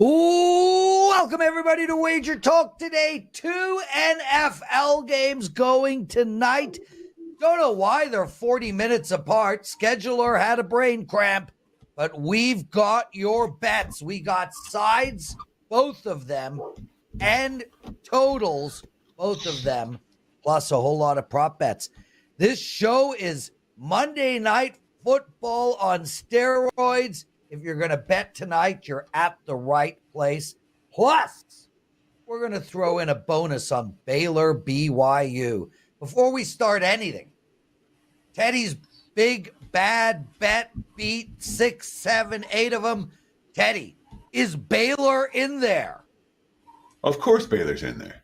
Ooh, welcome everybody to WagerTalk Today. 2 NFL games going tonight. Don't know why they're 40 minutes apart. Scheduler had a brain cramp, but we've got your bets. We got sides, both of them, and totals, both of them, plus a whole lot of prop bets. This show is Monday Night Football on steroids. If you're going to bet tonight, you're at the right place. Plus, we're going to throw in a bonus on Baylor BYU. Before we start anything, Teddy's big bad bet beat 6, 7, 8 of them. Teddy, is Baylor in there? Of course Baylor's in there.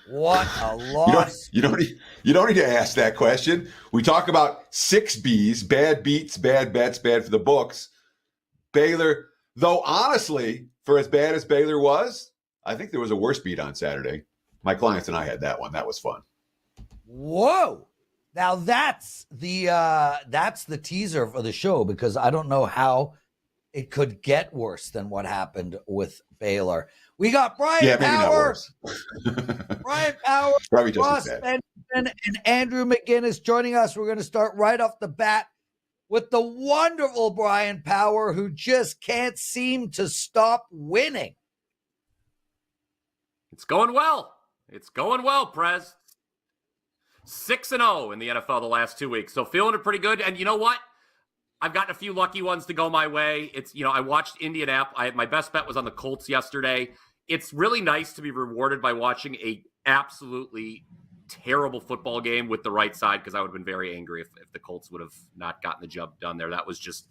What a loss. You don't need to ask that question. We talk about 6 Bs, bad beats, bad bets, bad for the books. Baylor, though honestly, for as bad as Baylor was, I think there was a worse beat on Saturday. My clients and I had that one. That was fun. Whoa. Now that's the teaser for the show, because I don't know how it could get worse than what happened with Baylor. We got Bryan Power, Bryan Power, Ross Benjamin, and Andrew McInnis joining us. We're going to start right off the bat with the wonderful Bryan Power, who just can't seem to stop winning. It's going well. It's going well, Prez. 6-0 in the NFL the last 2 weeks. So feeling it pretty good. And you know what? I've gotten a few lucky ones to go my way. It's, I watched Indianapolis. My best bet was on the Colts yesterday. It's really nice to be rewarded by watching a absolutely terrible football game with the right side, because I would have been very angry if the Colts would have not gotten the job done there. That was just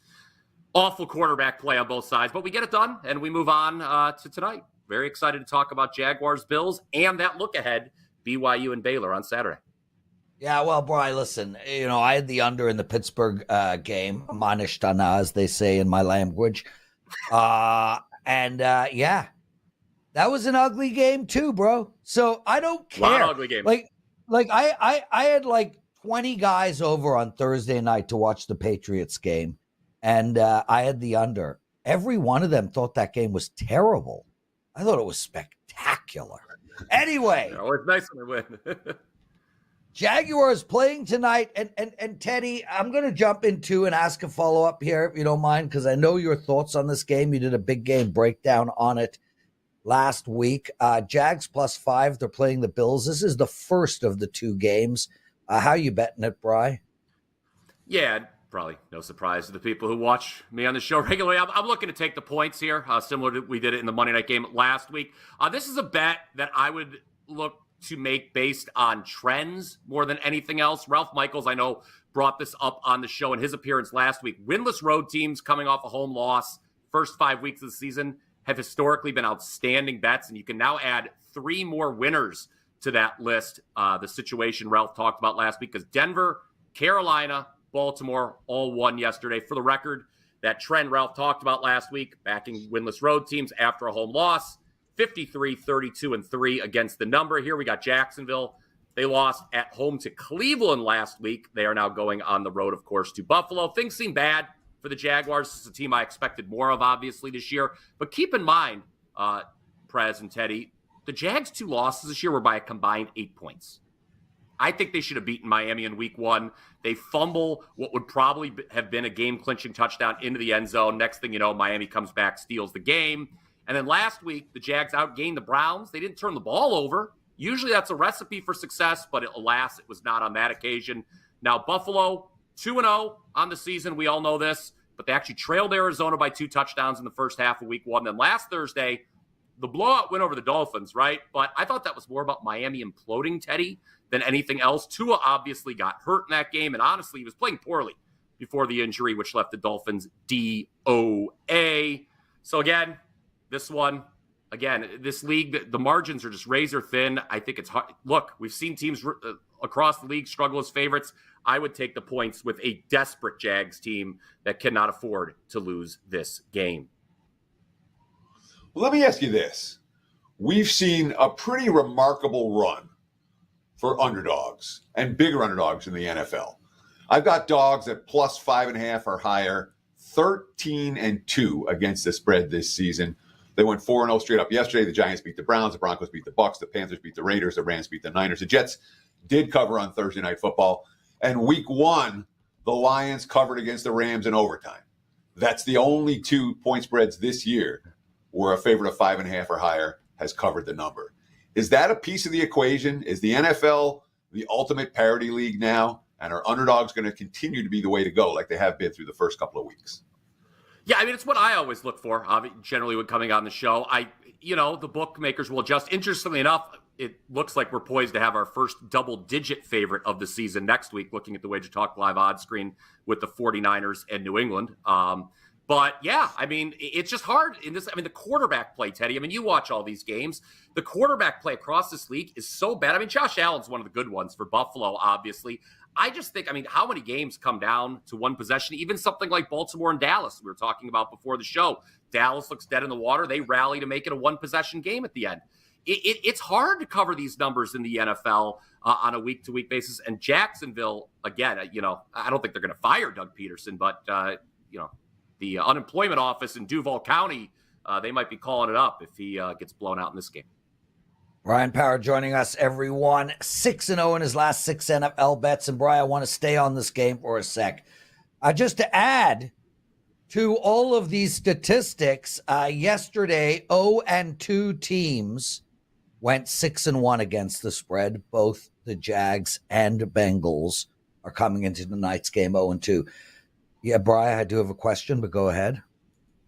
awful quarterback play on both sides. But we get it done, and we move on to tonight. Very excited to talk about Jaguars, Bills, and that look ahead, BYU and Baylor on Saturday. Yeah, well, Brian, listen, I had the under in the Pittsburgh game, manishtana, as they say in my language. Yeah, that was an ugly game too, bro. So I don't care. A lot of ugly games. Like I had like 20 guys over on Thursday night to watch the Patriots game, and I had the under. Every one of them thought that game was terrible. I thought it was spectacular. Anyway. Always nice when they win. Jaguars playing tonight, and Teddy, I'm going to jump into and ask a follow-up here, if you don't mind, because I know your thoughts on this game. You did a big game breakdown on it last week. Jags +5, they're playing the Bills. This is the first of the 2 games. How you betting it, Bri? Yeah, probably no surprise to the people who watch me on the show regularly. I'm looking to take the points here, similar to we did it in the Monday night game last week. This is a bet that I would look to make based on trends more than anything else. Ralph Michaels, I know, brought this up on the show in his appearance last week. Winless road teams coming off a home loss first 5 weeks of the season have historically been outstanding bets, and you can now add 3 more winners to that list. The situation Ralph talked about last week, because Denver, Carolina, Baltimore all won yesterday. For the record, that trend Ralph talked about last week, backing winless road teams after a home loss, 53, 32, and 3 against the number. Here we got Jacksonville. They lost at home to Cleveland last week. They are now going on the road, of course, to Buffalo. Things seem bad for the Jaguars. This is a team I expected more of, obviously, this year. But keep in mind, Prez and Teddy, the Jags' 2 losses this year were by a combined 8 points. I think they should have beaten Miami in week 1. They fumble what would probably have been a game-clinching touchdown into the end zone. Next thing you know, Miami comes back, steals the game. And then last week, the Jags outgained the Browns. They didn't turn the ball over. Usually that's a recipe for success, but alas, it was not on that occasion. Now, Buffalo, 2-0 on the season. We all know this, but they actually trailed Arizona by 2 touchdowns in the first half of week 1. Then last Thursday, the blowout win over the Dolphins, right? But I thought that was more about Miami imploding, Teddy, than anything else. Tua obviously got hurt in that game, and honestly, he was playing poorly before the injury, which left the Dolphins DOA. So again, this one, again, this league, the margins are just razor thin. I think it's hard. Look, we've seen teams across the league struggle as favorites. I would take the points with a desperate Jags team that cannot afford to lose this game. Well, let me ask you this. We've seen a pretty remarkable run for underdogs and bigger underdogs in the NFL. I've got dogs at +5.5 or higher, 13-2 against the spread this season. They went 4-0 straight up yesterday. The Giants beat the Browns. The Broncos beat the Bucks. The Panthers beat the Raiders. The Rams beat the Niners. The Jets did cover on Thursday Night Football. And week 1, the Lions covered against the Rams in overtime. That's the only 2 point spreads this year where a favorite of 5.5 or higher has covered the number. Is that a piece of the equation? Is the NFL the ultimate parity league now? And are underdogs going to continue to be the way to go like they have been through the first couple of weeks? Yeah, I mean, it's what I always look for, generally when coming on the show. The bookmakers will adjust. Interestingly enough, it looks like we're poised to have our first double-digit favorite of the season next week, looking at the WagerTalk Live odds screen with the 49ers and New England. But, yeah, I mean, it's just hard in this. I mean, the quarterback play, Teddy, I mean, you watch all these games. The quarterback play across this league is so bad. I mean, Josh Allen's one of the good ones for Buffalo, obviously. I just think, I mean, how many games come down to one possession? Even something like Baltimore and Dallas we were talking about before the show. Dallas looks dead in the water. They rally to make it a one-possession game at the end. It's hard to cover these numbers in the NFL on a week-to-week basis. And Jacksonville, again, I don't think they're going to fire Doug Peterson, but, the unemployment office in Duval County, they might be calling it up if he gets blown out in this game. Bryan Power joining us, everyone. 6-0 in his last 6 NFL bets. And Bryan, I want to stay on this game for a sec. Just to add to all of these statistics, yesterday, 0-2 teams went 6-1 against the spread. Both the Jags and Bengals are coming into tonight's game 0-2. Yeah, Bryan, I do have a question, but go ahead.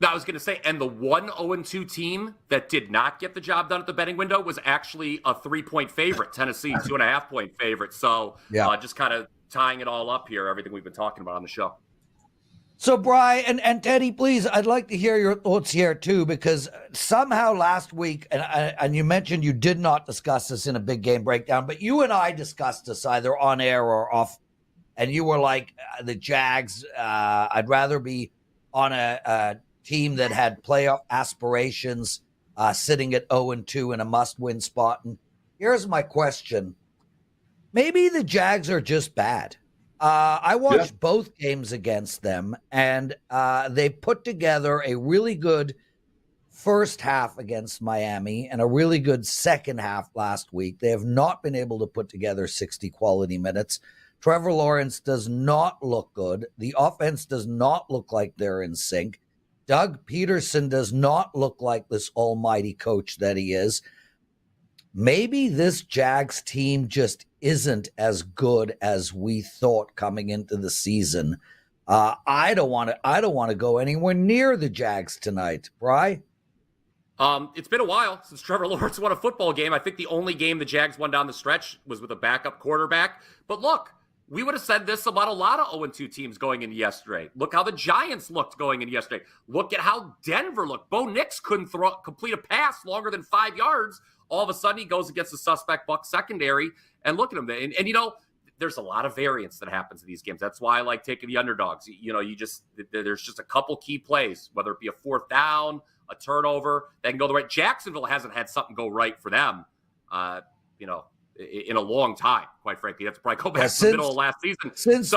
No, I was going to say, and the one 0-2 team that did not get the job done at the betting window was actually a 3-point favorite, Tennessee, 2.5-point favorite. So just kind of tying it all up here, everything we've been talking about on the show. So, Bryan and Teddy, please, I'd like to hear your thoughts here, too, because somehow last week, and you mentioned you did not discuss this in a big game breakdown, but you and I discussed this either on air or off, and you were like, the Jags, I'd rather be on a team that had playoff aspirations, sitting at 0-2 in a must-win spot. And here's my question. Maybe the Jags are just bad. I watched both games against them, and they put together a really good first half against Miami and a really good second half last week. They have not been able to put together 60 quality minutes. Trevor Lawrence does not look good. The offense does not look like they're in sync. Doug Peterson does not look like this almighty coach that he is. Maybe this Jags team just isn't as good as we thought coming into the season. I don't want to go anywhere near the Jags tonight. Bri? It's been a while since Trevor Lawrence won a football game. I think the only game the Jags won down the stretch was with a backup quarterback. But look, we would have said this about a lot of 0-2 teams going into yesterday. Look how the Giants looked going into yesterday. Look at how Denver looked. Bo Nix couldn't complete a pass longer than 5 yards. All of a sudden, he goes against the suspect Bucs secondary, and look at him. And there's a lot of variance that happens in these games. That's why I like taking the underdogs. There's just a couple key plays, whether it be a fourth down, a turnover, that can go the right. Jacksonville hasn't had something go right for them, in a long time, quite frankly. You have to probably go back to the middle of last season. Since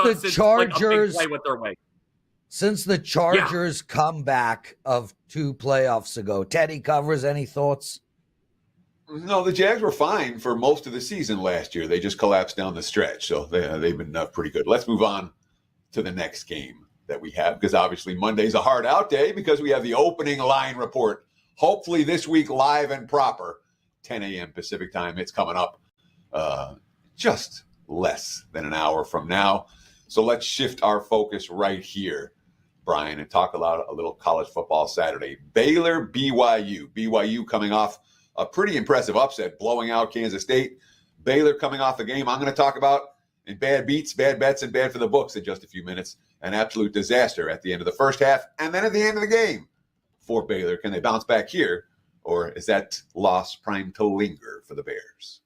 the Chargers comeback of 2 playoffs ago. Teddy covers, any thoughts? No, the Jags were fine for most of the season last year. They just collapsed down the stretch, so they've been pretty good. Let's move on to the next game that we have, because obviously Monday's a hard out day because we have the opening line report. Hopefully this week live and proper, 10 a.m. Pacific time. It's coming up just less than an hour from now. So let's shift our focus right here, Bryan, and talk about a little college football Saturday. Baylor, BYU. BYU coming off a pretty impressive upset, blowing out Kansas State. Baylor coming off the game I'm going to talk about in bad beats, bad bets, and bad for the books in just a few minutes. An absolute disaster at the end of the first half and then at the end of the game for Baylor. Can they bounce back here, or is that loss primed to linger for the Bears?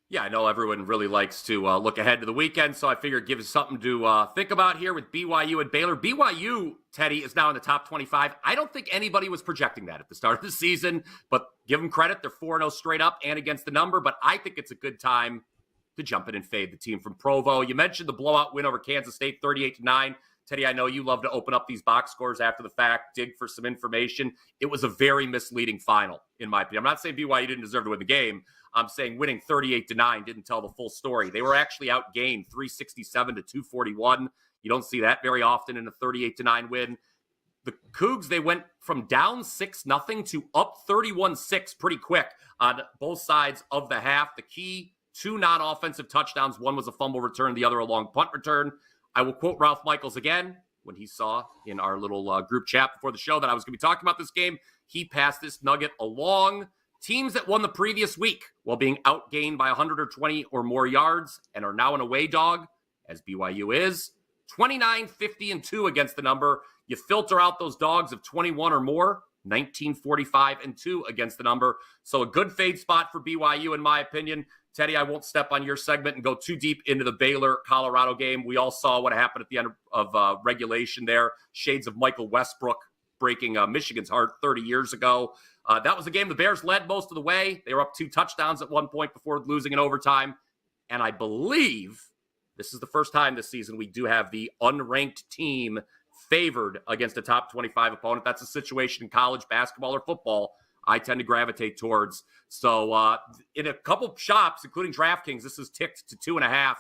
Yeah, I know everyone really likes to look ahead to the weekend, so I figured give us something to think about here with BYU and Baylor. BYU, Teddy, is now in the top 25. I don't think anybody was projecting that at the start of the season, but give them credit. They're 4-0 straight up and against the number, but I think it's a good time to jump in and fade the team from Provo. You mentioned the blowout win over Kansas State, 38-9. Teddy, I know you love to open up these box scores after the fact, dig for some information. It was a very misleading final, in my opinion. I'm not saying BYU didn't deserve to win the game. I'm saying winning 38-9 didn't tell the full story. They were actually outgained 367 to 241. You don't see that very often in a 38-9 win. The Cougs, they went from down 6-0 to up 31-6 pretty quick on both sides of the half. The key, 2 non-offensive touchdowns. One was a fumble return, the other a long punt return. I will quote Ralph Michaels again when he saw in our little group chat before the show that I was going to be talking about this game. He passed this nugget along. Teams that won the previous week while being outgained by 120 or more yards and are now an away dog, as BYU is, 29-50-2 against the number. You filter out those dogs of 21 or more, 19-45-2 against the number. So a good fade spot for BYU, in my opinion. Teddy, I won't step on your segment and go too deep into the Baylor-Colorado game. We all saw what happened at the end of regulation there. Shades of Michael Westbrook breaking Michigan's heart 30 years ago. That was a game the Bears led most of the way. They were up 2 touchdowns at one point before losing in overtime. And I believe this is the first time this season we do have the unranked team favored against a top 25 opponent. That's a situation in college basketball or football I tend to gravitate towards. So in a couple shops, including DraftKings, this is ticked to 2.5.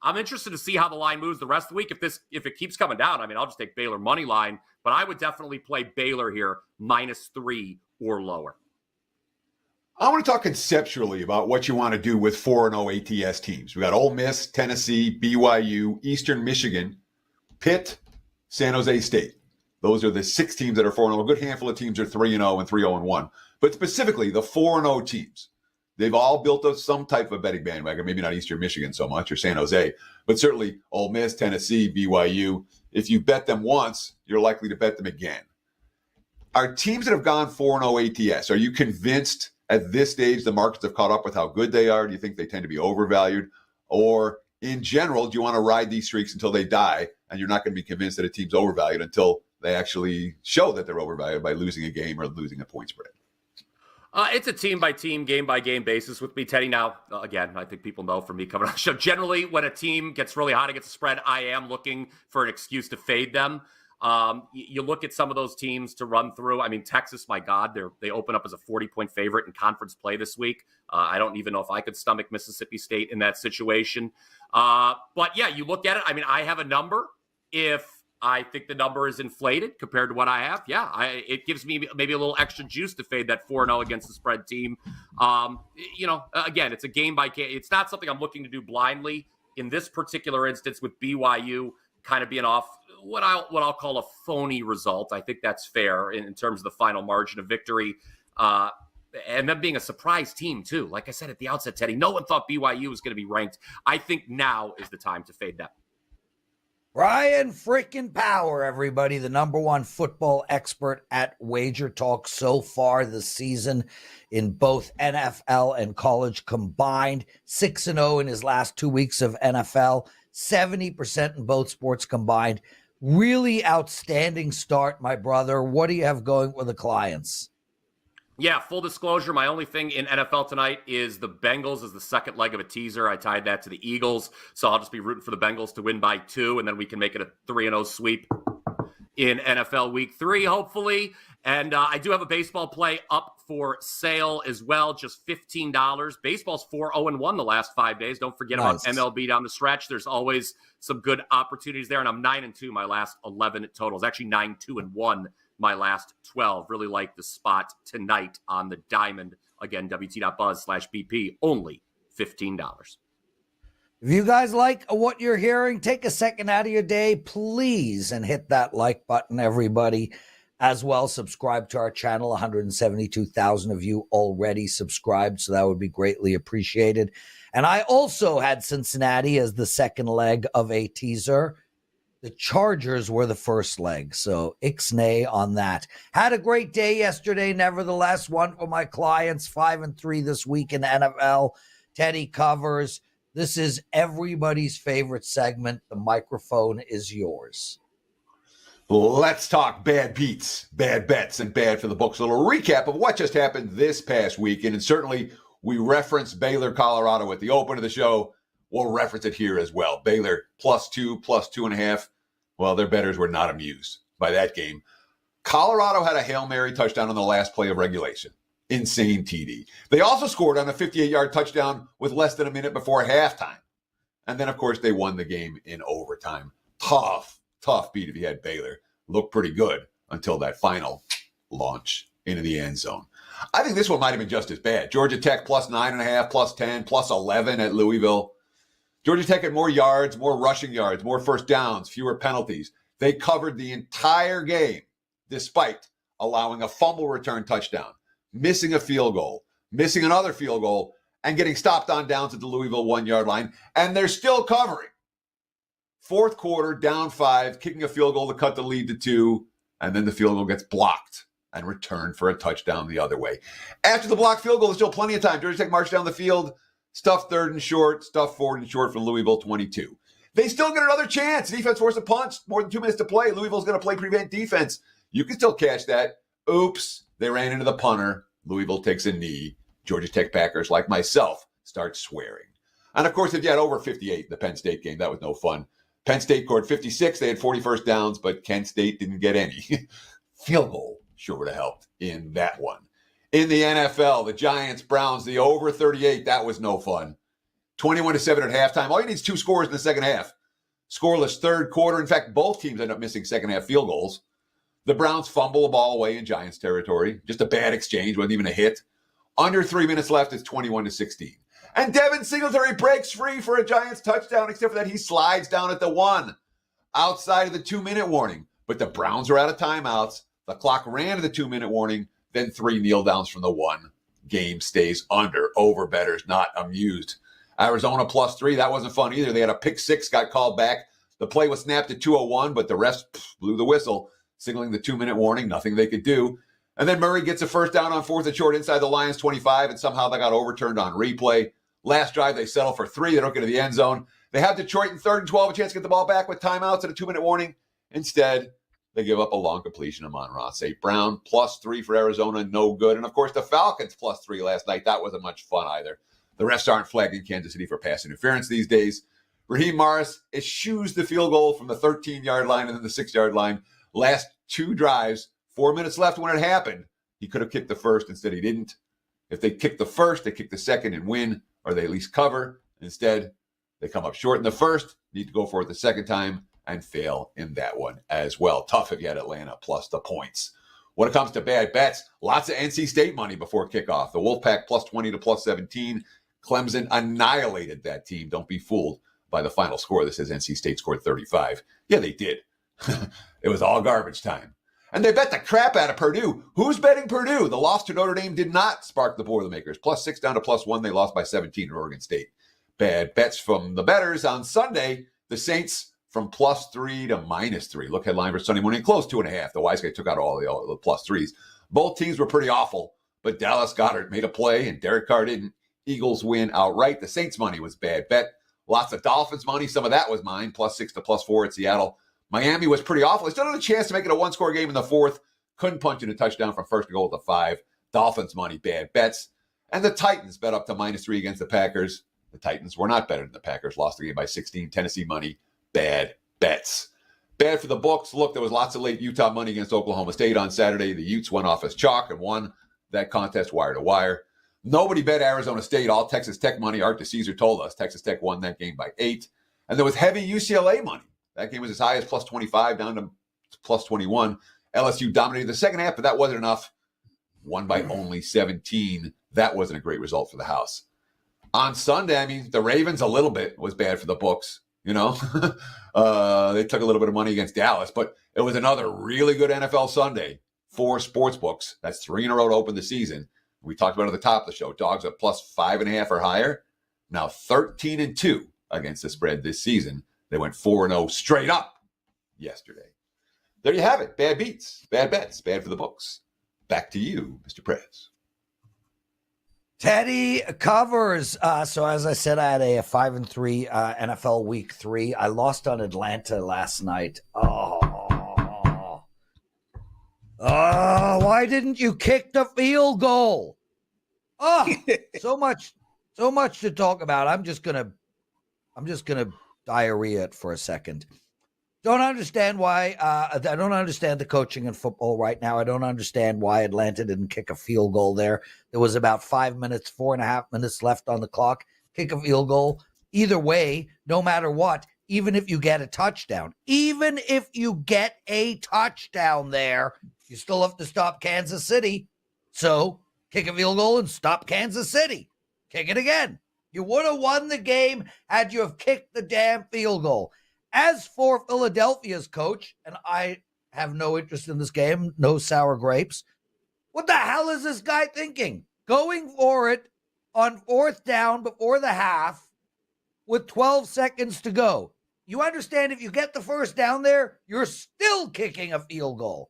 I'm interested to see how the line moves the rest of the week. If it keeps coming down, I mean, I'll just take Baylor money line, but I would definitely play Baylor here -3 or lower. I want to talk conceptually about what you want to do with 4-0 ATS teams. We got Ole Miss, Tennessee, BYU, Eastern Michigan, Pitt, San Jose State. Those are the 6 teams that are 4-0. A good handful of teams are 3-0 and 3-0-1. But specifically, the 4-0 teams, they've all built up some type of betting bandwagon. Maybe not Eastern Michigan so much or San Jose, but certainly Ole Miss, Tennessee, BYU. If you bet them once, you're likely to bet them again. Are teams that have gone 4-0 ATS, are you convinced at this stage the markets have caught up with how good they are? Do you think they tend to be overvalued? Or in general, do you want to ride these streaks until they die and you're not going to be convinced that a team's overvalued until they actually show that they're overvalued by losing a game or losing a point spread? It's a team-by-team, game-by-game basis with me, Teddy. Now, again, I think people know from me coming on the show, generally when a team gets really hot against the spread, I am looking for an excuse to fade them. You look at some of those teams to run through. I mean, Texas, my God, they open up as a 40-point favorite in conference play this week. I don't even know if I could stomach Mississippi State in that situation. But, yeah, you look at it. I mean, I have a number. If I think the number is inflated compared to what I have, it gives me maybe a little extra juice to fade that 4-0 against the spread team. Again, it's a game by game. It's not something I'm looking to do blindly. In this particular instance with BYU kind of being off what I'll call a phony result, I think that's fair in terms of the final margin of victory. And them being a surprise team, too. Like I said at the outset, Teddy, no one thought BYU was going to be ranked. I think now is the time to fade them. Bryan freaking Power, everybody, the #1 football expert at WagerTalk so far this season in both NFL and college combined. 6-0 in his last 2 weeks of NFL, 70% in both sports combined. Really outstanding start, my brother. What do you have going with the clients? Yeah, full disclosure, my only thing in NFL tonight is the Bengals as the second leg of a teaser. I tied that to the Eagles, so I'll just be rooting for the Bengals to win by 2, and then we can make it a 3-0 sweep in NFL Week 3, hopefully. And I do have a baseball play up for sale as well, just $15. Baseball's 4-0-1 the last 5 days. Don't forget about MLB down the stretch. There's always some good opportunities there, and I'm 9-2 my last 11 totals. Actually 9-2-1 my last 12. Really like the spot tonight on the diamond. Again, WT.buzz/BP, only $15. If you guys like what you're hearing, take a second out of your day, please, and hit that like button, everybody. As well, subscribe to our channel. 172,000 of you already subscribed, so that would be greatly appreciated. And I also had Cincinnati as the second leg of a teaser. The Chargers were the first leg, so ixnay on that. Had a great day yesterday, nevertheless. One for my clients, 5-3 this week in NFL. Teddy covers. This is everybody's favorite segment. The microphone is yours. Let's talk bad beats, bad bets, and bad for the books. A little recap of what just happened this past weekend. And certainly we referenced Baylor, Colorado at the open of the show. We'll reference it here as well. Baylor +2, +2.5. Well, their bettors were not amused by that game. Colorado had a Hail Mary touchdown on the last play of regulation. Insane TD. They also scored on a 58-yard touchdown with less than a minute before halftime. And then, of course, they won the game in overtime. Tough beat if you had Baylor. Looked pretty good until that final launch into the end zone. I think this one might have been just as bad. Georgia Tech plus 9.5, plus 10, plus 11 at Louisville. Georgia Tech had more yards, more rushing yards, more first downs, fewer penalties. They covered the entire game despite allowing a fumble return touchdown, missing a field goal, missing another field goal, and getting stopped on downs at the Louisville 1-yard line. And they're still covering. Fourth quarter, down 5, kicking a field goal to cut the lead to 2, and then the field goal gets blocked and returned for a touchdown the other way. After the blocked field goal, there's still plenty of time. Georgia Tech marched down the field, stuffed third and short, stuffed forward and short from Louisville 22. They still get another chance. Defense forced a punt, more than 2 minutes to play. Louisville's going to play prevent defense. You can still catch that. Oops, they ran into the punter. Louisville takes a knee. Georgia Tech backers like myself start swearing. And of course, if you had over 58 in the Penn State game, that was no fun. Penn State scored 56. They had 40 first downs, but Kent State didn't get any. Field goal sure would have helped in that one. In the NFL, the Giants, Browns, the over 38, that was no fun. 21-7 at halftime. All you need is 2 scores in the second half. Scoreless third quarter. In fact, both teams end up missing second half field goals. The Browns fumble a ball away in Giants territory. Just a bad exchange, wasn't even a hit. Under 3 minutes left, it's 21-16. And Devin Singletary breaks free for a Giants touchdown, except for that he slides down at the 1 outside of the 2-minute warning. But the Browns are out of timeouts. The clock ran to the 2-minute warning, then 3 kneel downs from the 1. Game stays under. Over bettors not amused. Arizona plus 3, that wasn't fun either. They had a pick 6, got called back. The play was snapped at 2:01, but the refs blew the whistle, signaling the 2-minute warning, nothing they could do. And then Murray gets a first down on 4th and short inside the Lions 25, and somehow that got overturned on replay. Last drive, they settle for 3. They don't get to the end zone. They have Detroit in 3rd and 12, a chance to get the ball back with timeouts and a 2-minute warning. Instead, they give up a long completion of Amon-Ra St. Brown. Plus 3 for Arizona, no good. And, of course, the Falcons plus 3 last night. That wasn't much fun either. The refs aren't flagging Kansas City for pass interference these days. Raheem Morris eschews the field goal from the 13-yard line and then the 6-yard line. Last 2 drives, 4 minutes left when it happened. He could have kicked the first. Instead, he didn't. If they kick the first, they kick the second and win, or they at least cover. Instead, they come up short in the first, need to go for it the second time, and fail in that one as well. Tough if you had Atlanta plus the points. When it comes to bad bets, lots of NC State money before kickoff. The Wolfpack plus 20 to plus 17. Clemson annihilated that team. Don't be fooled by the final score that says NC State scored 35. Yeah, they did. It was all garbage time. And they bet the crap out of Purdue. Who's betting Purdue? The loss to Notre Dame did not spark the Boilermakers. Plus 6 down to plus 1. They lost by 17 to Oregon State. Bad bets from the bettors on Sunday. The Saints from plus 3 to minus 3. Look headline for Sunday morning. Close 2.5. The wise guy took out all the plus 3s. Both teams were pretty awful, but Dallas Goedert made a play and Derek Carr didn't. Eagles win outright. The Saints money was bad bet. Lots of Dolphins money. Some of that was mine. Plus 6 to plus 4 at Seattle. Miami was pretty awful. They still had a chance to make it a 1-score game in the 4th. Couldn't punch in a touchdown from first goal to 5. Dolphins money, bad bets. And the Titans bet up to minus 3 against the Packers. The Titans were not better than the Packers. Lost the game by 16. Tennessee money, bad bets. Bad for the books. Look, there was lots of late Utah money against Oklahoma State on Saturday. The Utes went off as chalk and won that contest wire to wire. Nobody bet Arizona State. All Texas Tech money. Art DeCesar told us Texas Tech won that game by 8. And there was heavy UCLA money. That game was as high as plus 25 down to plus 21. LSU dominated the second half, but that wasn't enough. Won by only 17. That wasn't a great result for the house. On Sunday, I mean, the Ravens a little bit was bad for the books. You know, they took a little bit of money against Dallas, but it was another really good NFL Sunday for sports books. That's 3 in a row to open the season. We talked about it at the top of the show. Dogs at plus 5.5 or higher. Now 13-2 against the spread this season. They went 4-0 straight up yesterday. There you have it. Bad beats, bad bets, bad for the books. Back to you, Mr. Prez. Teddy covers. So as I said, I had a 5-3 NFL Week 3. I lost on Atlanta last night. Why didn't you kick the field goal? So much to talk about. I'm just gonna diarrhea it for a second. Don't understand why. I don't understand the coaching in football right now. I don't understand why Atlanta didn't kick a field goal there. There was about 5 minutes, 4.5 minutes left on the clock. Kick a field goal. Either way, no matter what, even if you get a touchdown, there, you still have to stop Kansas City. So kick a field goal and stop Kansas City. Kick it again. You would have won the game had you have kicked the damn field goal. As for Philadelphia's coach, and I have no interest in this game, no sour grapes, what the hell is this guy thinking? Going for it on 4th down before the half with 12 seconds to go. You understand if you get the first down there, you're still kicking a field goal.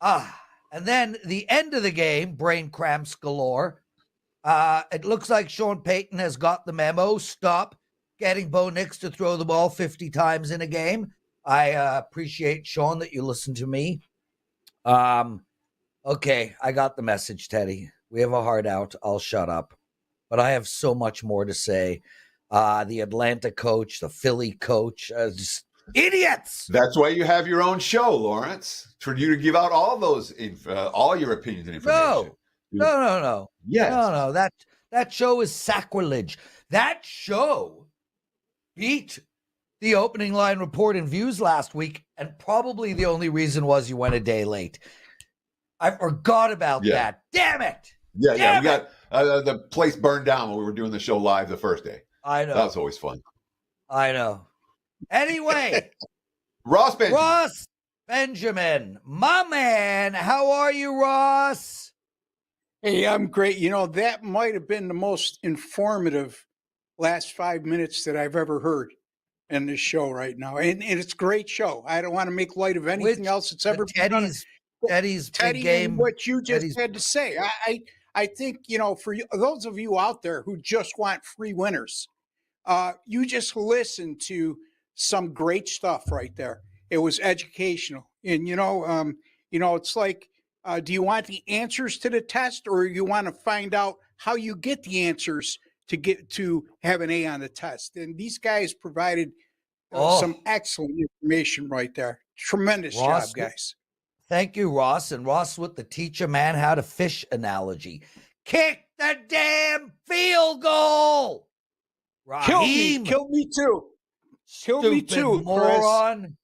And then the end of the game, brain cramps galore. It looks like Sean Payton has got the memo. Stop getting Bo Nix to throw the ball 50 times in a game. I appreciate, Sean, that you listen to me. Okay, I got the message, Teddy. We have a hard out. I'll shut up. But I have so much more to say. The Atlanta coach, the Philly coach, just idiots. That's why you have your own show, Lawrence, for you to give out all those, all your opinions and information. No. Yes. No. That show is sacrilege. That show beat the opening line report and views last week, and probably the only reason was you went a day late. I forgot about that. Damn it. Yeah. We got the place burned down when we were doing the show live the first day. I know. That was always fun. I know. Anyway. Ross Benjamin, my man. How are you, Ross? Hey, I'm great. That might have been the most informative last 5 minutes that I've ever heard in this show right now. And it's a great show. I don't want to make light of anything else that's ever been done. Teddy's Teddy, big game. What you just had to say. I think, for those of you out there who just want free winners, you just listen to some great stuff right there. It was educational. And, it's like, do you want the answers to the test, or you want to find out how you get the answers to have an A on the test? And these guys provided some excellent information right there. Tremendous job, guys. Thank you, Ross. And Ross with the teach a man how to fish analogy. Kick the damn field goal. Raheem. Killed me too. Killed me too, moron.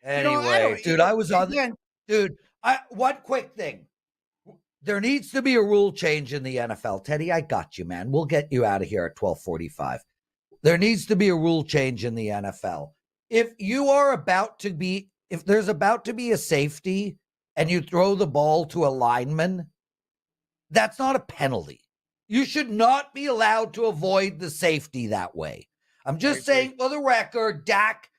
Anyway, dude, I was on the dude. One quick thing. There needs to be a rule change in the NFL. Teddy, I got you, man. We'll get you out of here at 12:45. There needs to be a rule change in the NFL. If there's about to be a safety and you throw the ball to a lineman, that's not a penalty. You should not be allowed to avoid the safety that way. I'm just saying for the record, Dak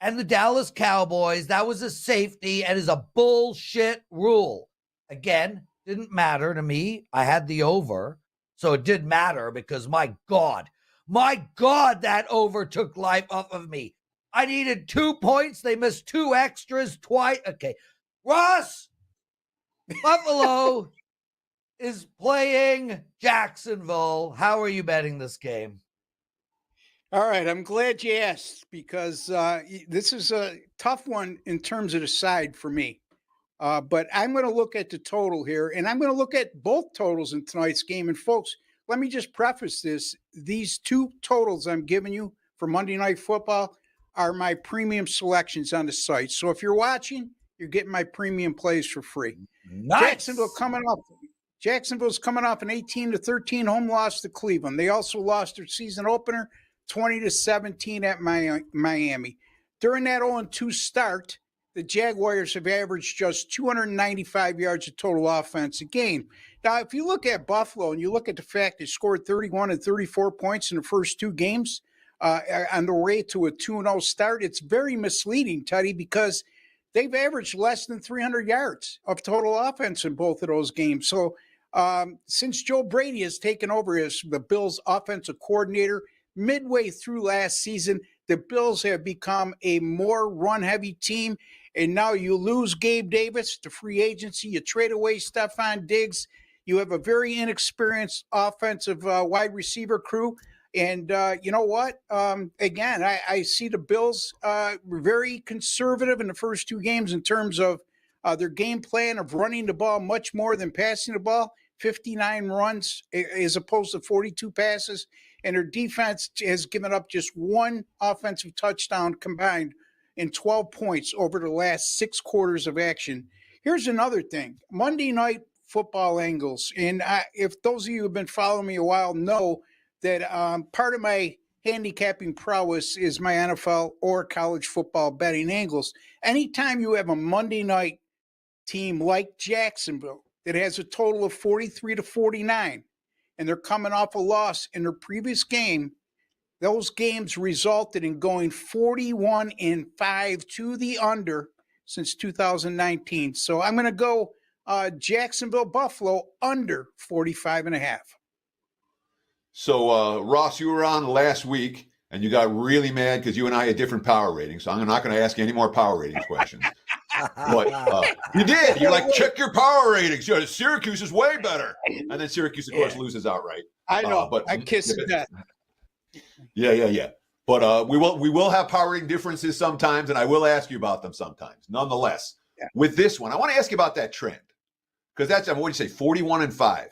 and the Dallas Cowboys, that was a safety and is a bullshit rule. Again, didn't matter to me. I had the over, so it did matter because my God, that over took life off of me. I needed 2 points. They missed 2 extras twice. Okay. Ross, Buffalo is playing Jacksonville. How are you betting this game? All right. I'm glad you asked, because this is a tough one in terms of the side for me. But I'm going to look at the total here, and I'm going to look at both totals in tonight's game. And folks, let me just preface this. These 2 totals I'm giving you for Monday Night Football are my premium selections on the site. So if you're watching, you're getting my premium plays for free. Nice. Jacksonville's coming off an 18-13 home loss to Cleveland. They also lost their season opener 20-17 at Miami. During that 0-2 start, the Jaguars have averaged just 295 yards of total offense a game. Now, if you look at Buffalo and you look at the fact they scored 31 and 34 points in the first 2 games on the way to a 2-0 start, it's very misleading, Teddy, because they've averaged less than 300 yards of total offense in both of those games. So since Joe Brady has taken over as the Bills' offensive coordinator midway through last season, the Bills have become a more run-heavy team. And now you lose Gabe Davis to free agency. You trade away Stephon Diggs. You have a very inexperienced offensive wide receiver crew. And you know what? Again, I see the Bills very conservative in the first two games in terms of their game plan of running the ball much more than passing the ball. 59 runs as opposed to 42 passes. And their defense has given up just one offensive touchdown combined in 12 points over the last 6 quarters of action. Here's another thing. Monday night football angles. And if those of you who have been following me a while know that part of my handicapping prowess is my NFL or college football betting angles. Anytime you have a Monday night team like Jacksonville that has a total of 43-49, and they're coming off a loss in their previous game, those games resulted in going 41-5 to the under since 2019. So I'm going to go Jacksonville Buffalo under 45.5. So, Ross, you were on last week, and you got really mad because you and I had different power ratings. So I'm not going to ask you any more power ratings questions. But you did. You're like, check your power ratings. Syracuse is way better. And then Syracuse, of course, loses outright. I know. But I kiss that. Yeah. But we will have power rating differences sometimes, and I will ask you about them sometimes. Nonetheless, with this one, I want to ask you about that trend. Because that's, what do you say, 41-5?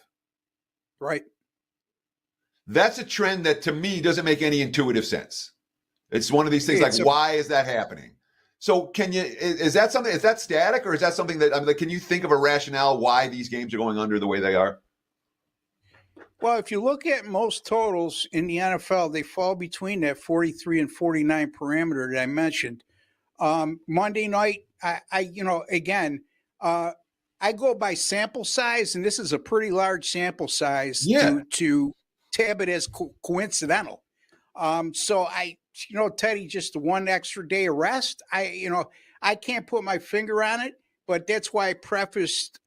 Right. That's a trend that, to me, doesn't make any intuitive sense. It's one of these things why is that happening? So is that something, is that static, or is that something that, can you think of a rationale why these games are going under the way they are? Well, if you look at most totals in the NFL, they fall between that 43 and 49 parameter that I mentioned. Monday night, I go by sample size, and this is a pretty large sample size to tab it as coincidental. So Teddy, just one extra day of rest. I can't put my finger on it, but that's why I prefaced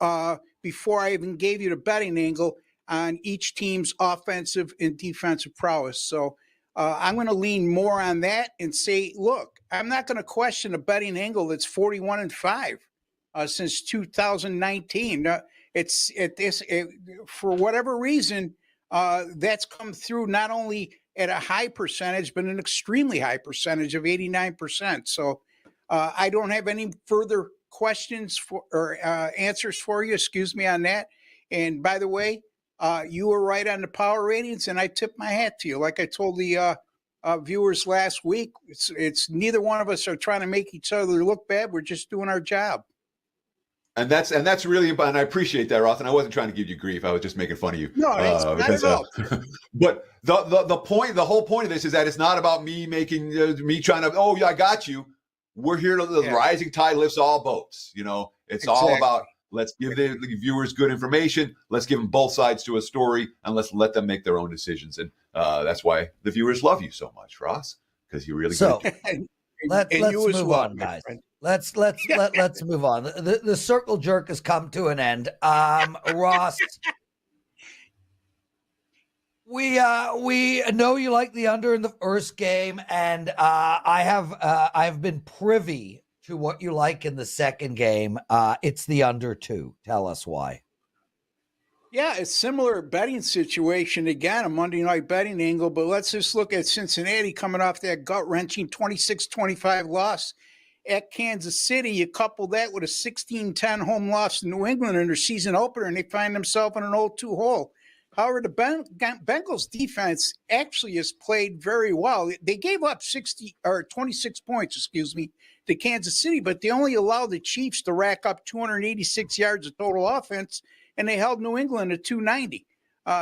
before I even gave you the betting angle on each team's offensive and defensive prowess. So I'm going to lean more on that and say, look, I'm not going to question a betting angle that's 41-5 since 2019. For whatever reason, that's come through not only at a high percentage, but an extremely high percentage of 89%. So I don't have any further questions or answers for you, on that. And by the way, you were right on the power ratings, and I tip my hat to you. Like I told the viewers last week, it's neither one of us are trying to make each other look bad. We're just doing our job. And that's really important. I appreciate that, Ross. And I wasn't trying to give you grief. I was just making fun of you. No, it's not at all. But the whole point of this is that it's not about me me trying to, I got you. We're here to the rising tide lifts all boats. It's all about, let's give the viewers good information. Let's give them both sides to a story, and let's let them make their own decisions. And that's why the viewers love you so much, Ross, because you're really good. Let's move on, guys. Let's move on. The circle jerk has come to an end. Ross, we know you like the under in the first game, and I've been privy to what you like in the second game. It's the under 2. Tell us why. Yeah, it's similar betting situation. Again, a Monday night betting angle, but let's just look at Cincinnati coming off that gut-wrenching 26-25 loss at Kansas City. You couple that with a 16-10 home loss to New England in their season opener, and they find themselves in an 0-2 hole. However, the Bengals defense actually has played very well. They gave up 26 points, to Kansas City, but they only allowed the Chiefs to rack up 286 yards of total offense, and they held New England at 290.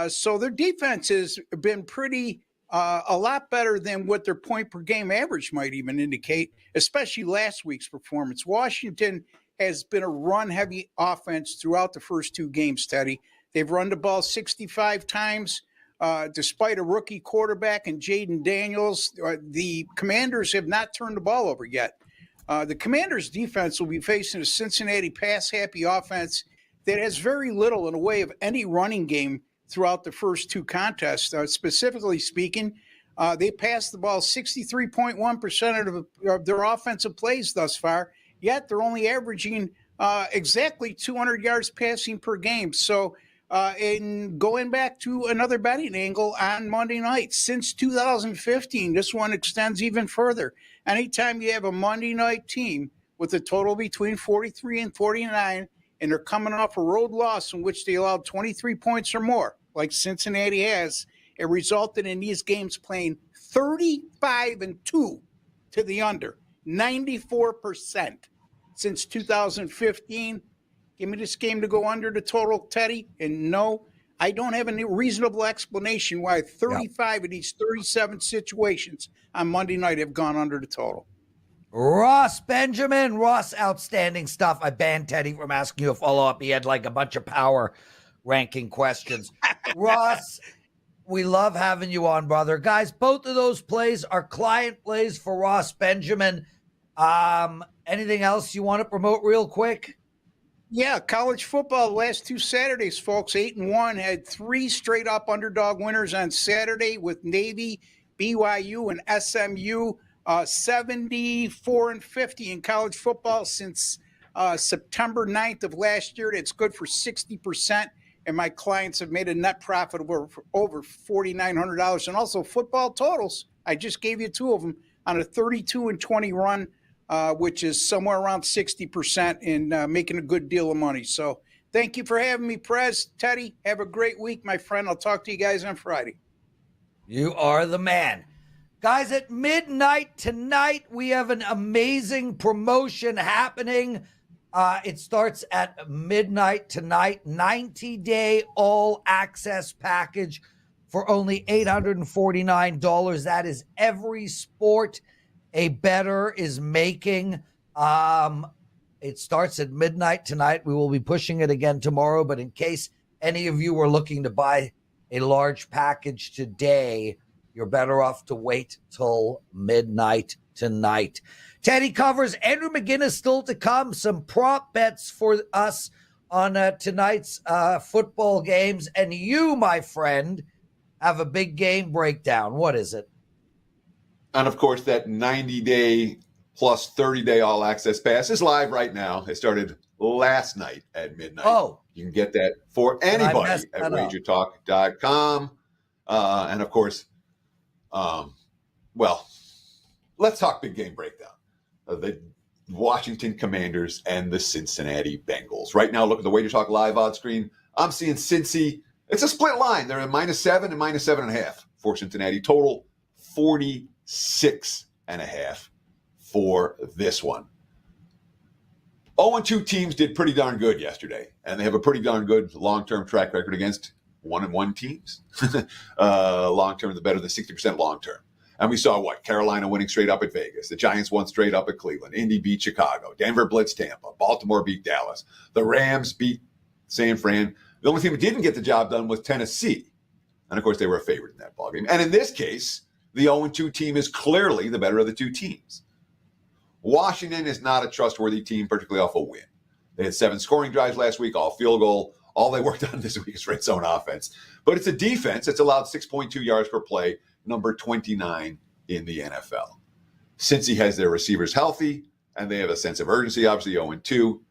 So their defense has been pretty a lot better than what their point per game average might even indicate, especially last week's performance. Washington has been a run-heavy offense throughout the first 2 games, Teddy. They've run the ball 65 times, despite a rookie quarterback and Jaden Daniels. The Commanders have not turned the ball over yet. The Commanders' defense will be facing a Cincinnati pass-happy offense that has very little in the way of any running game throughout the first 2 contests. Specifically speaking, they passed the ball 63.1% of their offensive plays thus far, yet they're only averaging exactly 200 yards passing per game. So And going back to another betting angle on Monday night, since 2015, this one extends even further. Anytime you have a Monday night team with a total between 43 and 49, and they're coming off a road loss in which they allowed 23 points or more, like Cincinnati has, it resulted in these games playing 35-2 to the under, 94% since 2015. Give me this game to go under the total, Teddy. And no, I don't have any reasonable explanation why 35 of these 37 situations on Monday night have gone under the total. Ross Benjamin. Ross, outstanding stuff. I banned Teddy from asking you a follow-up. He had like a bunch of power ranking questions. Ross, we love having you on, brother. Guys, both of those plays are client plays for Ross Benjamin. Anything else you want to promote real quick? Yeah, college football, the last 2 Saturdays, folks, 8-1, had 3 straight up underdog winners on Saturday with Navy, BYU, and SMU. 74-50 in college football since September 9th of last year. That's good for 60%. And my clients have made a net profit of over $4,900. And also football totals. I just gave you 2 of them on a 32-20 run, which is somewhere around 60% and making a good deal of money. So thank you for having me, Prez. Teddy, have a great week, my friend. I'll talk to you guys on Friday. You are the man. Guys, at midnight tonight, we have an amazing promotion happening. It starts at midnight tonight, 90-day all-access package for only $849. That is every sport a bettor is making. It starts at midnight tonight. We will be pushing it again tomorrow, but in case any of you are looking to buy a large package today, you're better off to wait till midnight tonight. Teddy covers Andrew McInnis still to come. Some prop bets for us on tonight's football games. And you, my friend, have a big game breakdown. What is it? And of course, that 90-day plus 30-day all access pass is live right now. It started last night at midnight. Oh, you can get that for anybody at WagerTalk.com. And of course, well, let's talk big game breakdown. The Washington Commanders and the Cincinnati Bengals. Right now, look at the WagerTalk live odds screen. I'm seeing Cincy. It's a split line. They're at -7 and -7.5 for Cincinnati. Total 46.5 for this one. 0-2 teams did pretty darn good yesterday, and they have a pretty darn good long-term track record against 1-1 teams. Long-term, the better than 60% long-term. And we saw Carolina winning straight up at Vegas. The Giants won straight up at Cleveland. Indy beat Chicago. Denver blitzed Tampa. Baltimore beat Dallas. The Rams beat San Fran. The only team that didn't get the job done was Tennessee. And of course, they were a favorite in that ballgame. And in this case, the 0-2 team is clearly the better of the 2 teams. Washington is not a trustworthy team, particularly off a win. They had 7 scoring drives last week, all field goal. All they worked on this week is red zone offense. But it's a defense that's allowed 6.2 yards per play, number 29 in the NFL. Cincy has their receivers healthy, and they have a sense of urgency, obviously 0-2.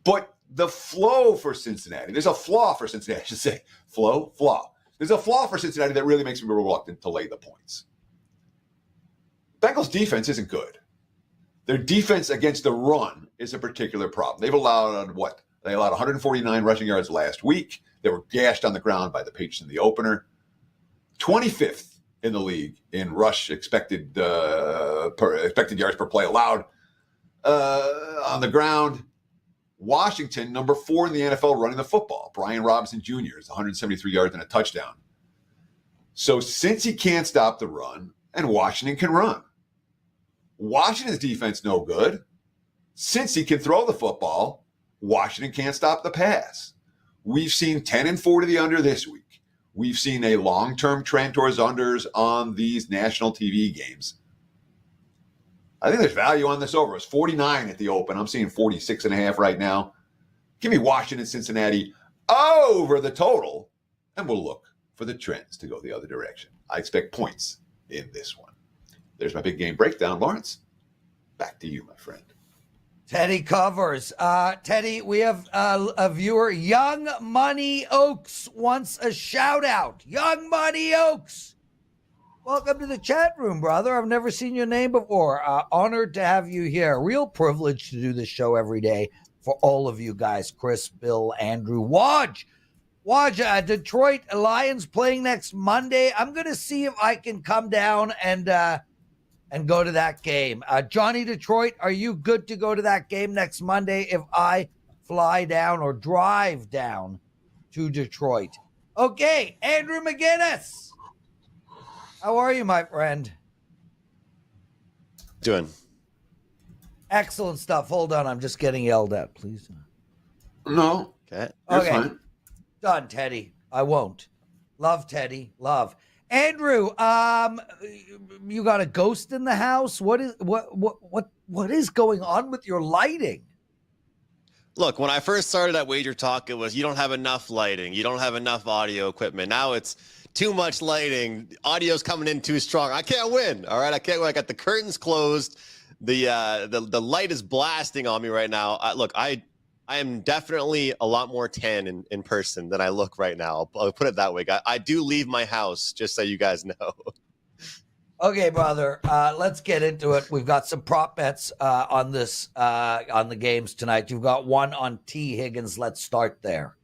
But the flow for Cincinnati, there's a flaw for Cincinnati, I should say. Flaw. There's a flaw for Cincinnati that really makes me reluctant to lay the points. Bengals defense isn't good. Their defense against the run is a particular problem. They've allowed what? They allowed 149 rushing yards last week. They were gashed on the ground by the Patriots in the opener. 25th in the league in rush expected yards per play allowed on the ground. Washington, number 4 in the NFL running the football. Bryan Robinson Jr. is 173 yards and a touchdown. So since he can't stop the run, and Washington can run. Washington's defense no good. Since he can throw the football, Washington can't stop the pass. We've seen 10-4 to the under this week. We've seen a long-term trend towards unders on these national TV games. I think there's value on this over. It's 49 at the open. I'm seeing 46.5 right now. Give me Washington, Cincinnati over the total, and we'll look for the trends to go the other direction. I expect points in this one. There's my big game breakdown. Lawrence, back to you, my friend. Teddy covers. Teddy, we have a viewer, Young Money Oaks, wants a shout out. Young Money Oaks, welcome to the chat room, brother. I've never seen your name before. Honored to have you here. Real privilege to do this show every day for all of you guys. Chris, Bill, Andrew, Waj, Detroit Lions playing next Monday. I'm going to see if I can come down and go to that game. Johnny Detroit, are you good to go to that game next Monday if I fly down or drive down to Detroit? Okay, Andrew McInnis. How are you, my friend? Doing? Excellent stuff. Hold on, I'm just getting yelled at, please. No. Okay. You're fine. Done, Teddy. I won't. Love, Teddy. Love. Andrew, you got a ghost in the house? What is going on with your lighting? Look, when I first started at WagerTalk, it was you don't have enough lighting, you don't have enough audio equipment. Now it's too much lighting, audio's coming in too strong. I can't win. All right, I can't win. I got the curtains closed. The light is blasting on me right now. Look, I am definitely a lot more tan in person than I look right now. I'll put it that way. I do leave my house, just so you guys know. Okay, brother, let's get into it. We've got some prop bets on the games tonight. You've got one on T. Higgins. Let's start there.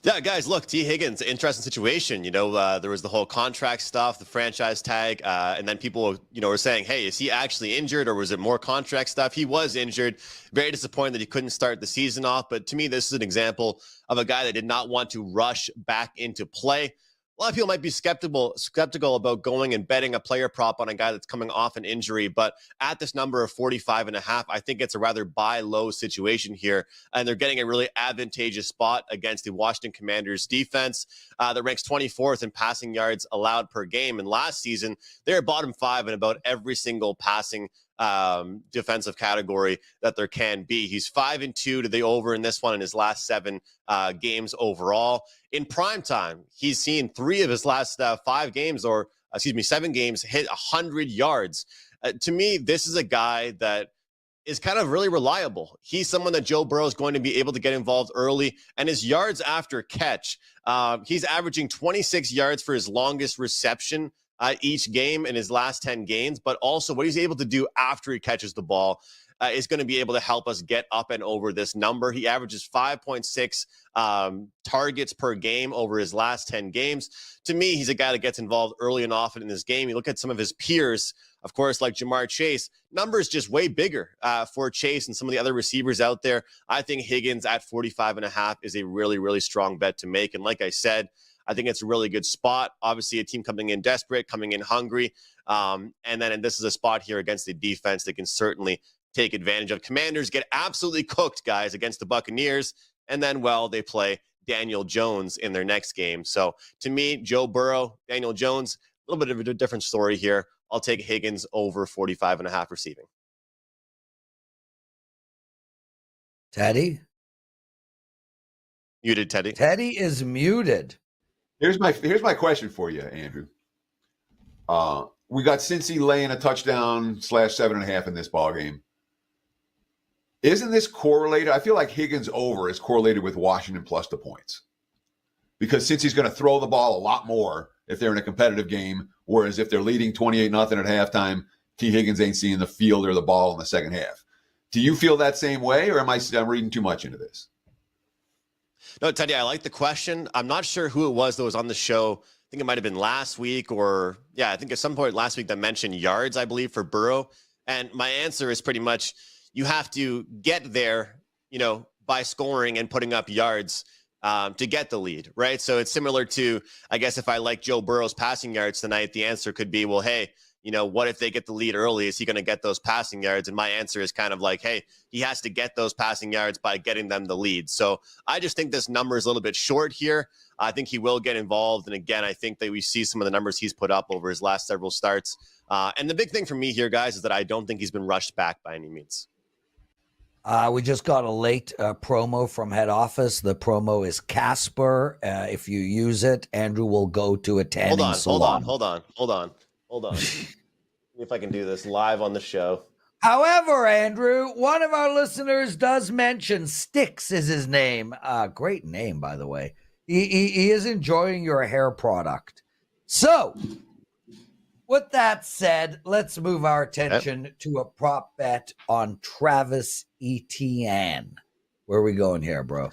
Yeah, guys, look, T. Higgins, interesting situation. There was the whole contract stuff, the franchise tag, and then people, were saying, hey, is he actually injured or was it more contract stuff? He was injured. Very disappointed that he couldn't start the season off. But to me, this is an example of a guy that did not want to rush back into play. A lot of people might be skeptical about going and betting a player prop on a guy that's coming off an injury, but at this number of 45.5, I think it's a rather buy low situation here, and they're getting a really advantageous spot against the Washington Commanders defense that ranks 24th in passing yards allowed per game. And last season, they're bottom 5 in about every single passing defensive category that there can be. He's 5-2 to the over in this one in his last 7 games overall. In prime time, he's seen 3 of his last 7 games hit 100 yards. To me, this is a guy that is kind of really reliable. He's someone that Joe Burrow is going to be able to get involved early, and his yards after catch, he's averaging 26 yards for his longest reception each game in his last 10 games, but also what he's able to do after he catches the ball is going to be able to help us get up and over this number. He averages 5.6 targets per game over his last 10 games. To me, he's a guy that gets involved early and often in this game. You look at some of his peers, of course, like Jamar Chase, numbers just way bigger for Chase and some of the other receivers out there. I think Higgins at 45.5 is a really, really strong bet to make. And like I said, I think it's a really good spot. Obviously, a team coming in desperate, coming in hungry. And this is a spot here against the defense that can certainly take advantage of. Commanders get absolutely cooked, guys, against the Buccaneers. And then, they play Daniel Jones in their next game. So to me, Joe Burrow, Daniel Jones, a little bit of a different story here. I'll take Higgins over 45.5 receiving. Teddy? Muted, Teddy. Teddy is muted. Here's my question for you, Andrew. We got Cincy laying a touchdown / 7.5 in this ball game. Isn't this correlated? I feel like Higgins over is correlated with Washington plus the points. Because Cincy's going to throw the ball a lot more if they're in a competitive game, whereas if they're leading 28-0 at halftime, T. Higgins ain't seeing the field or the ball in the second half. Do you feel that same way, or am I reading too much into this? No, Teddy, I like the question. I'm not sure who it was that was on the show. I think it might have been last week I think at some point last week that mentioned yards, I believe, for Burrow. And my answer is pretty much you have to get there, by scoring and putting up yards to get the lead, right? So it's similar to, I guess, if I like Joe Burrow's passing yards tonight, the answer could be, well, hey, what if they get the lead early? Is he going to get those passing yards? And my answer is kind of like, hey, he has to get those passing yards by getting them the lead. So I just think this number is a little bit short here. I think he will get involved. And again, I think that we see some of the numbers he's put up over his last several starts. And the big thing for me here, guys, is that I don't think he's been rushed back by any means. We just got a late promo from head office. The promo is Casper. If you use it, Andrew will go to a tanning salon. Hold on. See if I can do this live on the show. However, Andrew, one of our listeners does mention Sticks is his name. Great name, by the way. He is enjoying your hair product. So, with that said, let's move our attention to a prop bet on Travis Etienne. Where are we going here, bro?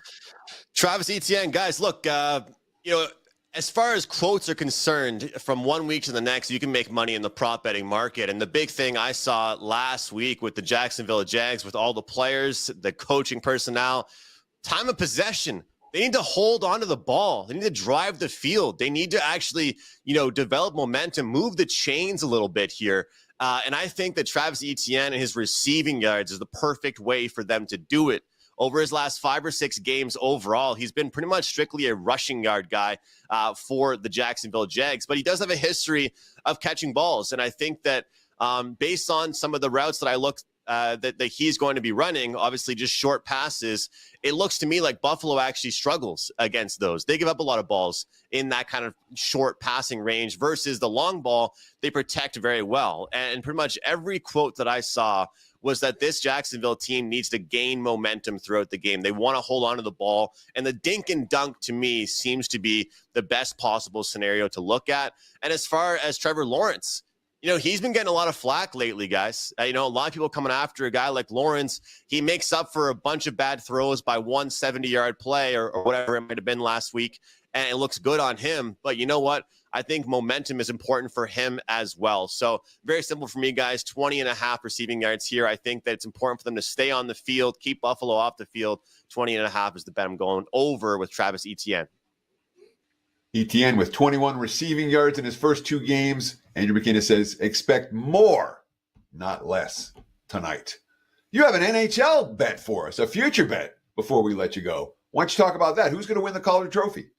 Travis Etienne, guys, look, as far as quotes are concerned, from 1 week to the next, you can make money in the prop betting market. And the big thing I saw last week with the Jacksonville Jags, with all the players, the coaching personnel, time of possession. They need to hold on to the ball. They need to drive the field. They need to actually, develop momentum, move the chains a little bit here. And I think that Travis Etienne and his receiving yards is the perfect way for them to do it. Over his last 5 or 6 games overall, he's been pretty much strictly a rushing yard guy for the Jacksonville Jags, but he does have a history of catching balls. And I think that based on some of the routes that I looked that he's going to be running, obviously just short passes, it looks to me like Buffalo actually struggles against those. They give up a lot of balls in that kind of short passing range versus the long ball. They protect very well. And pretty much every quote that I saw was that this Jacksonville team needs to gain momentum throughout the game. They want to hold on to the ball. And the dink and dunk, to me, seems to be the best possible scenario to look at. And as far as Trevor Lawrence, he's been getting a lot of flack lately, guys. A lot of people coming after a guy like Lawrence. He makes up for a bunch of bad throws by one 70-yard play or whatever it might have been last week. And it looks good on him. But you know what? I think momentum is important for him as well. So very simple for me, guys. 20.5 receiving yards here. I think that it's important for them to stay on the field, keep Buffalo off the field. 20.5 is the bet I'm going over with Travis Etienne. Etienne with 21 receiving yards in his first 2 games. Andrew McInnis says, expect more, not less, tonight. You have an NHL bet for us, a future bet, before we let you go. Why don't you talk about that? Who's going to win the Calder Trophy?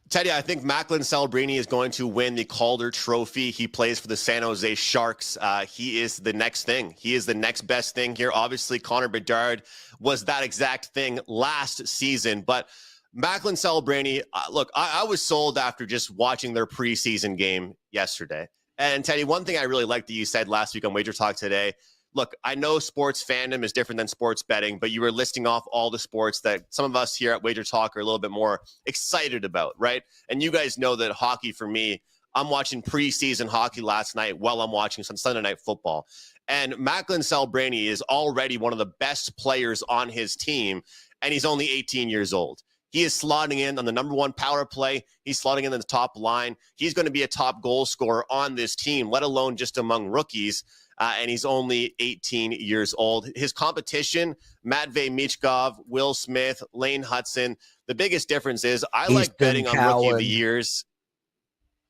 Teddy, I think Macklin Celebrini is going to win the Calder Trophy. He plays for the San Jose Sharks. He is the next thing. He is the next best thing here. Obviously, Connor Bedard was that exact thing last season. But Macklin Celebrini, look, I was sold after just watching their preseason game yesterday. And Teddy, one thing I really liked that you said last week on Wager Talk Today, look, I know sports fandom is different than sports betting, but you were listing off all the sports that some of us here at Wager Talk are a little bit more excited about, right? And you guys know that hockey, for me, I'm watching preseason hockey last night while I'm watching some Sunday Night Football. And Macklin Celebrini is already one of the best players on his team, and he's only 18 years old. He is slotting in on the number 1 power play. He's slotting in the top line. He's going to be a top goal scorer on this team, let alone just among rookies. And he's only 18 years old. His competition, Matvei Michkov, Will Smith, Lane Hudson. The biggest difference is I like betting on Rookie of the Years.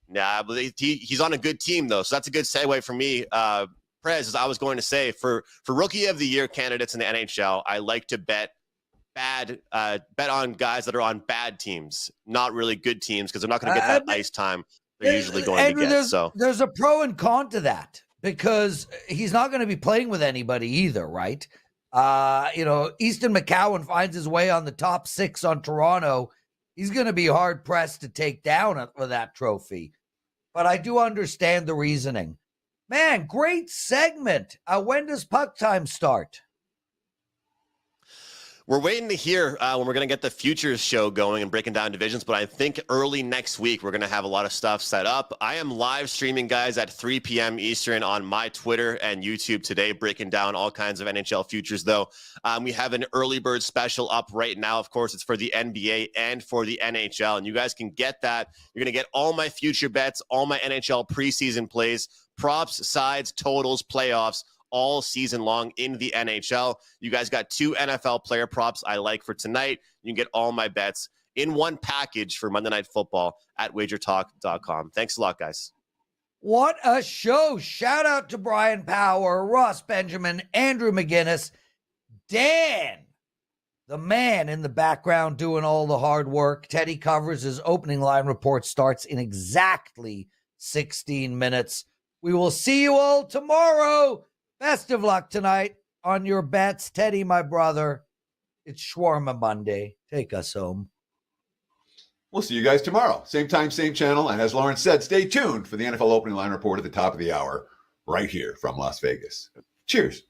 Nah, but he's on a good team, though. So that's a good segue for me. Prez, as I was going to say, for Rookie of the Year candidates in the NHL, I like to bet on guys that are on bad teams, not really good teams, because they're not going to get that ice time they're usually going to get. There's a pro and con to that, because he's not going to be playing with anybody either, right? Easton McCowan finds his way on the top 6 on Toronto. He's going to be hard pressed to take down for that trophy. But I do understand the reasoning. Man, great segment. When does puck time start? We're waiting to hear when we're going to get the futures show going and breaking down divisions, but I think early next week we're going to have a lot of stuff set up. I am live streaming, guys, at 3 p.m. Eastern on my Twitter and YouTube today, breaking down all kinds of NHL futures, though. We have an early bird special up right now. Of course, it's for the NBA and for the NHL, and you guys can get that. You're going to get all my future bets, all my NHL preseason plays, props, sides, totals, playoffs, all season long in the NHL. You guys got 2 NFL player props I like for tonight. You can get all my bets in one package for Monday Night Football at WagerTalk.com. Thanks a lot, guys. What a show. Shout out to Brian Power, Ross Benjamin, Andrew McInnis, Dan, the man in the background doing all the hard work. Teddy covers his opening line report, starts in exactly 16 minutes. We will see you all tomorrow. Best of luck tonight on your bets. Teddy, my brother, it's Shawarma Monday. Take us home. We'll see you guys tomorrow. Same time, same channel. And as Lawrence said, stay tuned for the NFL opening line report at the top of the hour. right here from Las Vegas. Cheers.